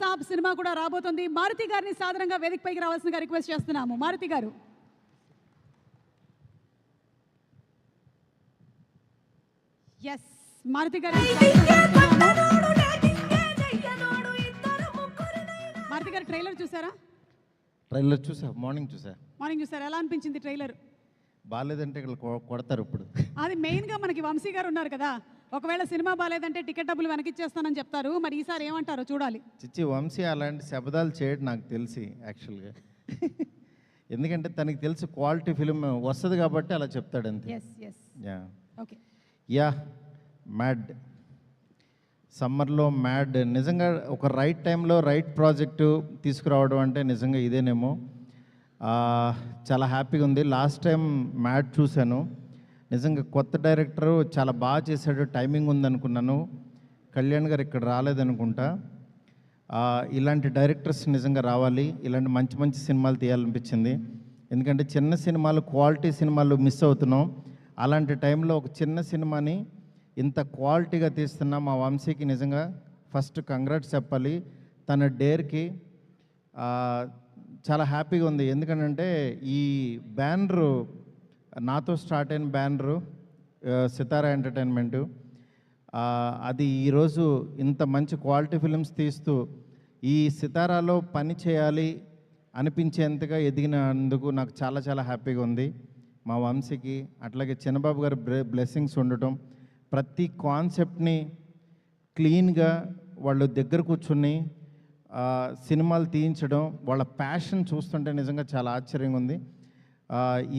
సాబ్ cinema కూడా రాబోతుంది. మారుతి గారిని సాధారణంగా వేదిక పైకి రావాల్సిందిగా రిక్వెస్ట్ చేస్తున్నాము. మారుతి గారు. ఎస్, మారుతి గారు. మారుతి గారు ట్రైలర్ చూసారా? ట్రైలర్ చూసా, మార్నింగ్ చూసారా? ఎలా అనిపించింది ట్రైలర్? బాగాలేదంటే ఇక్కడ కొడతారు ఇప్పుడు. అది మెయిన్గా మనకి వంశీ గారు ఉన్నారు కదా, ఒకవేళ సినిమా బాగాలేదంటే టికెట్ డబ్బులు వెనకిచ్చేస్తానని చెప్తారు. మరి ఈసారి ఏమంటారో చూడాలి. చిచ్చి వంశీ అలాంటి శబ్దాలు చేయడం నాకు తెలిసి యాక్చువల్గా. ఎందుకంటే తనకి తెలిసి క్వాలిటీ ఫిలిం వస్తుంది కాబట్టి అలా చెప్తాడు అంతే. Yeah okay. యా మ్యాడ్ సమ్మర్లో మ్యాడ్ నిజంగా ఒక రైట్ టైంలో రైట్ ప్రాజెక్టు తీసుకురావడం అంటే నిజంగా ఇదేనేమో. చాలా హ్యాపీగా ఉంది. లాస్ట్ టైం మ్యాడ్ చూశాను, నిజంగా కొత్త డైరెక్టరు చాలా బాగా చేశాడు, టైమింగ్ ఉందనుకున్నాను. కళ్యాణ్ గారు ఇక్కడ రాలేదనుకుంటా. ఇలాంటి డైరెక్టర్స్ నిజంగా రావాలి, ఇలాంటి మంచి మంచి సినిమాలు తీయాలనిపించింది. ఎందుకంటే చిన్న సినిమాలు, క్వాలిటీ సినిమాలు మిస్ అవుతున్నాం. అలాంటి టైంలో ఒక చిన్న సినిమాని ఇంత క్వాలిటీగా తీస్తున్న మా వంశీకి నిజంగా ఫస్ట్ కంగ్రాట్స్ చెప్పాలి. తన డేర్కి చాలా హ్యాపీగా ఉంది. ఎందుకంటే ఈ బ్యానరు నాతో స్టార్ట్ అయిన బ్యానరు సితారా ఎంటర్టైన్మెంటు, అది ఈరోజు ఇంత మంచి క్వాలిటీ ఫిలిమ్స్ తీస్తూ ఈ సితారాలో పని చేయాలి అనిపించేంతగా ఎదిగినందుకు నాకు చాలా చాలా హ్యాపీగా ఉంది. మా వంశీకి అట్లాగే చిన్నబాబు గారి బ్లెస్సింగ్స్ ఉండటం, ప్రతి కాన్సెప్ట్ని క్లీన్గా వాళ్ళు దగ్గర కూర్చుని సినిమాలు తీయించడం, వాళ్ళ ప్యాషన్ చూస్తుంటే నిజంగా చాలా ఆశ్చర్యంగా ఉంది.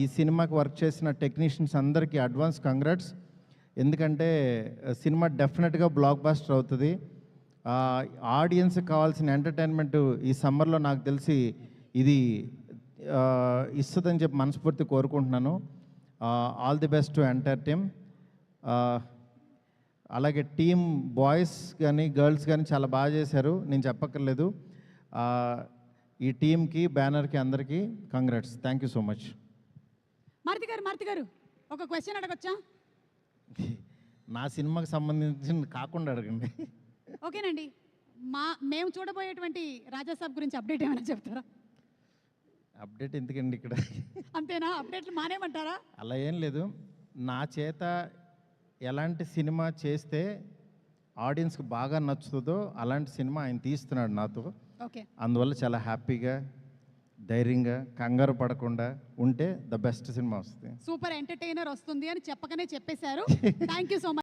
ఈ సినిమాకి వర్క్ చేసిన టెక్నీషియన్స్ అందరికీ అడ్వాన్స్ కంగ్రాట్స్. ఎందుకంటే సినిమా డెఫినెట్గా బ్లాక్ బాస్టర్ అవుతుంది. ఆడియన్స్కి కావాల్సిన ఎంటర్టైన్మెంట్ ఈ సమ్మర్లో నాకు తెలిసి ఇది ఇస్తుందని చెప్పి మనస్ఫూర్తి కోరుకుంటున్నాను. All the best to entire team. అలాగే టీమ్ బాయ్స్ కానీ గర్ల్స్ కానీ చాలా బాగా చేశారు, నేను చెప్పక్కర్లేదు. ఈ టీంకి, బ్యానర్కి అందరికీ congrats. Thank you so much. Maruti garu ఒక క్వశ్చన్ అడగొచ్చా? నా సినిమాకి సంబంధించిన కాకుండా అడగండి. ఓకేనండి. మేము చూడబోయేటువంటి రాజాసాబ్ గురించి అప్డేట్ ఏమైనా చెప్తారా? అప్డేట్ ఎందుకండి ఇక్కడ? అంతేనా? అప్డేట్లు మానేమంటారా? అలా ఏం లేదు. నా చేత ఎలాంటి సినిమా చేస్తే ఆడియన్స్కి బాగా నచ్చుతుందో అలాంటి సినిమా ఆయన తీస్తున్నాడు నాతో. ఓకే. అందువల్ల చాలా హ్యాపీగా, ధైర్యంగా, కంగారు పడకుండా ఉంటే ద బెస్ట్ సినిమా వస్తుంది. సూపర్ ఎంటర్టైనర్ వస్తుంది అని చెప్పకనే చెప్పేశారు. Thank you so much.